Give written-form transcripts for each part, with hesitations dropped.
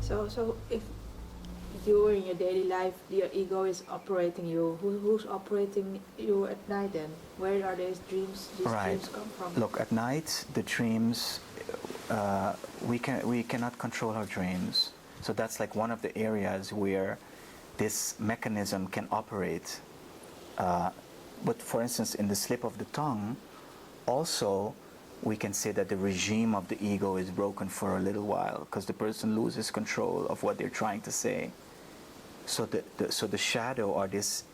So if during your daily life your ego is operating you, who's operating you at night then? Where are these dreams? These Right. dreams come from? Look, at night the dreams, we cannot control our dreams. So that's like one of the areas where this mechanism can operate. But for instance, in the slip of the tongue, also we can say that the regime of the ego is broken for a little while because the person loses control of what they're trying to say. So the shadow, or this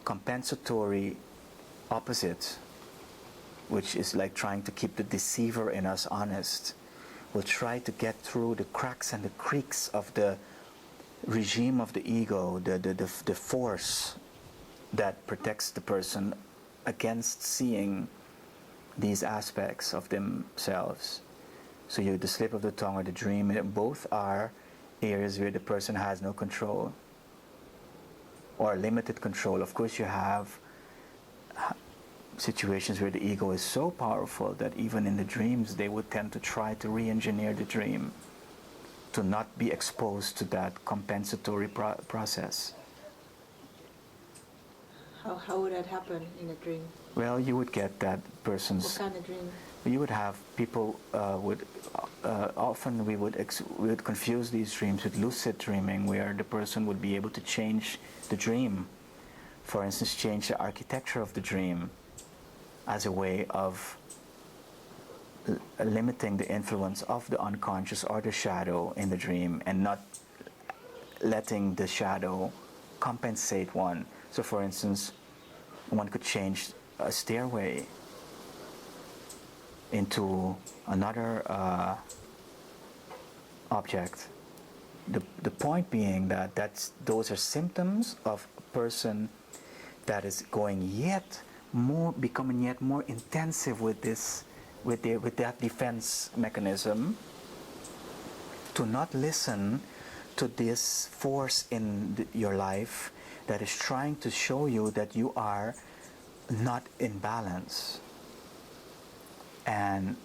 compensatory opposite, which is like trying to keep the deceiver in us honest, will try to get through the cracks and the creaks of the regime of the ego, the force that protects the person against seeing these aspects of themselves. So the slip of the tongue or the dream, both are areas where the person has no control or limited control. Of course, you have situations where the ego is so powerful that even in the dreams they would tend to try to re-engineer the dream to not be exposed to that compensatory process. How would that happen in a dream? Well, you would get that person's... What kind of dream? You would have people often we would confuse these dreams with lucid dreaming, where the person would be able to change the dream. For instance, change the architecture of the dream as a way of limiting the influence of the unconscious or the shadow in the dream, and not letting the shadow compensate one. So for instance, one could change a stairway into another object. The point being that those are symptoms of a person that is becoming yet more intensive with that defense mechanism, to not listen to this force in your life that is trying to show you that you are not in balance. And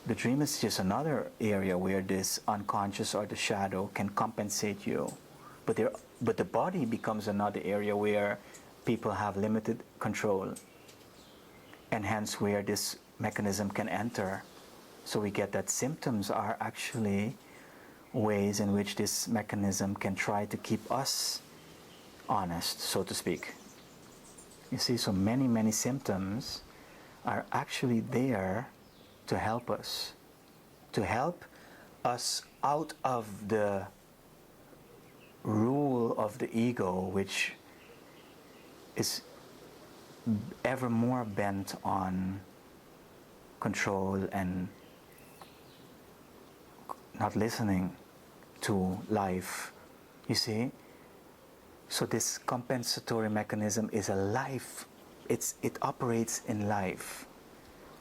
the dream is just another area where this unconscious or the shadow can compensate you. But the body becomes another area where people have limited control, and hence where this mechanism can enter. So we get that symptoms are actually ways in which this mechanism can try to keep us honest, so to speak. You see, so many symptoms are actually there to help us out of the rule of the ego, which is ever more bent on control and not listening to life. You see? So this compensatory mechanism is a life. It operates in life.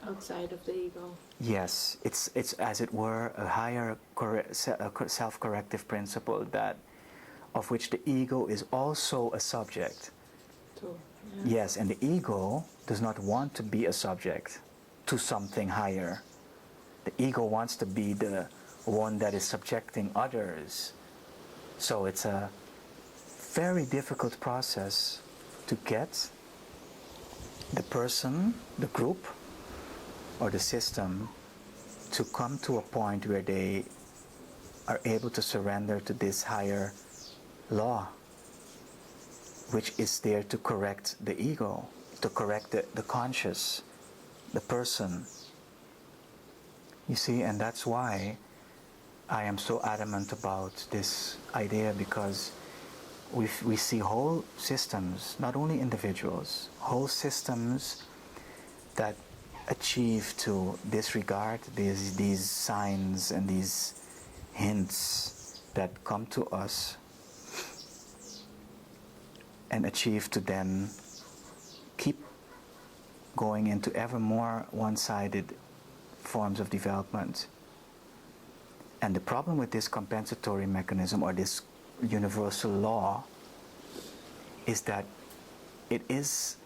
Outside of the ego. Yes, it's as it were a higher self-corrective principle of which the ego is also a subject. True. Yeah. Yes, and the ego does not want to be a subject to something higher. The ego wants to be the one that is subjecting others. So it's a very difficult process to get the person, the group, or the system to come to a point where they are able to surrender to this higher law, which is there to correct the ego, to correct the conscious, the person. You see, and that's why I am so adamant about this idea, because we see whole systems, not only individuals, whole systems that achieve to disregard these signs and these hints that come to us, and achieve to then keep going into ever more one-sided forms of development. And the problem with this compensatory mechanism, or this universal law, is that it is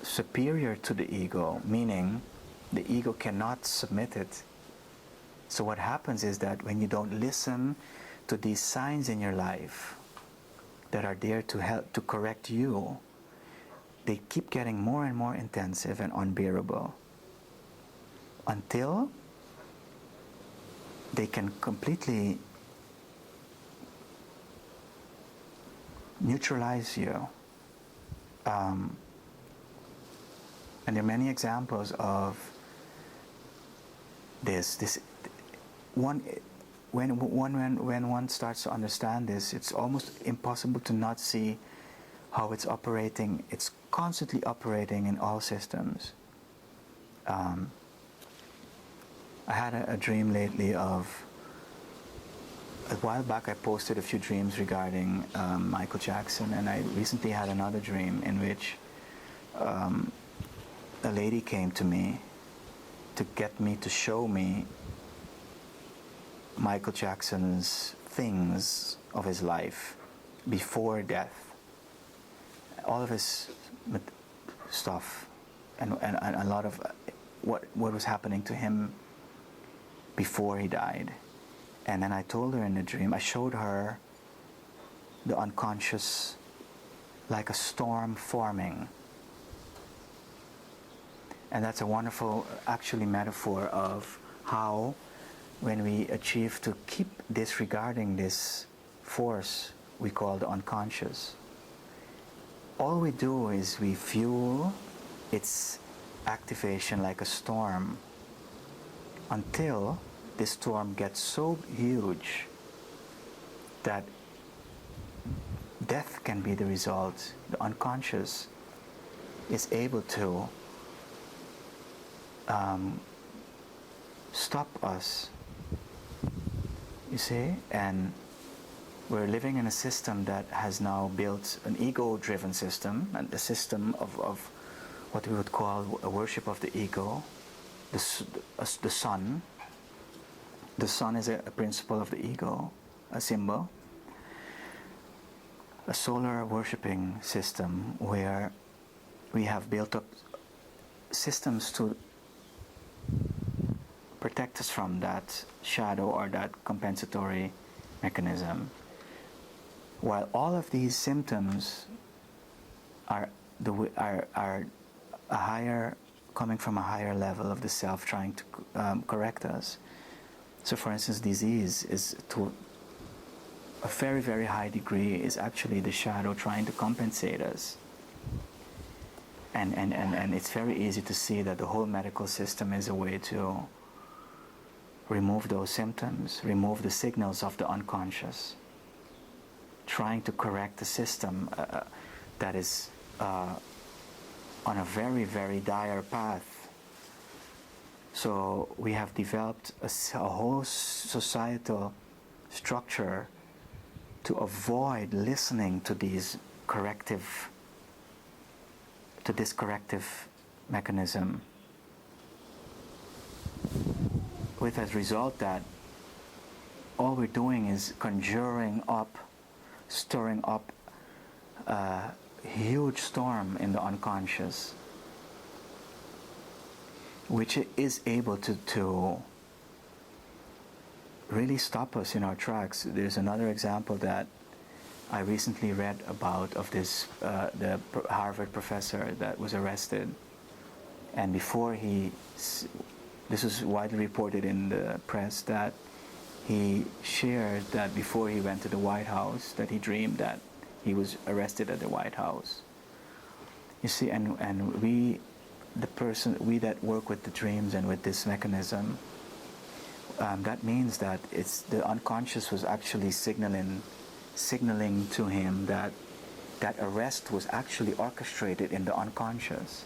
superior to the ego, meaning the ego cannot submit it. So what happens is that when you don't listen to these signs in your life that are there to help to correct you, they keep getting more and more intensive and unbearable until they can completely neutralize you. And there are many examples of this one. When one starts to understand this, it's almost impossible to not see how it's operating. It's constantly operating in all systems. I had a dream lately of, a while back I posted a few dreams regarding Michael Jackson, and I recently had another dream in which a lady came to me to get me to show me Michael Jackson's things of his life before death, all of his stuff, and a lot of what was happening to him before he died. And then I told her in the dream, I showed her the unconscious like a storm forming. And that's a wonderful, actually, metaphor of how, when we achieve to keep disregarding this force we call the unconscious, all we do is we fuel its activation like a storm until this storm gets so huge that death can be the result. The unconscious is able to stop us, you see. And we're living in a system that has now built an ego-driven system, and a system of what we would call a worship of the ego, the sun. The sun is a principle of the ego, a symbol, a solar worshipping system where we have built up systems to protect us from that shadow or that compensatory mechanism. While all of these symptoms are a higher, coming from a higher level of the self trying to correct us. So for instance, disease is to a very, very high degree is actually the shadow trying to compensate us. And it's very easy to see that the whole medical system is a way to remove those symptoms, remove the signals of the unconscious, trying to correct the system that is on a very, very dire path. So we have developed a whole societal structure to avoid listening to this corrective mechanism, with as result that all we're doing is conjuring up, stirring up a huge storm in the unconscious, which is able to really stop us in our tracks. There's another example that I recently read about of this the Harvard professor that was arrested, and before this was widely reported in the press, that he shared that before he went to the White House, that he dreamed that he was arrested at the White House. You see, and we that work with the dreams and with this mechanism, that means that it's the unconscious was actually signaling to him that arrest was actually orchestrated in the unconscious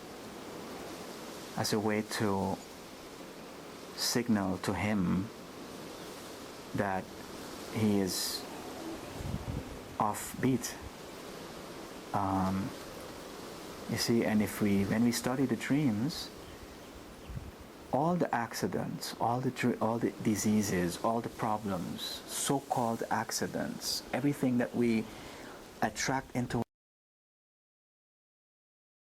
as a way to signal to him that he is off beat. You see, and when we study the dreams, all the accidents, all the diseases, all the problems, so-called accidents, everything that we attract into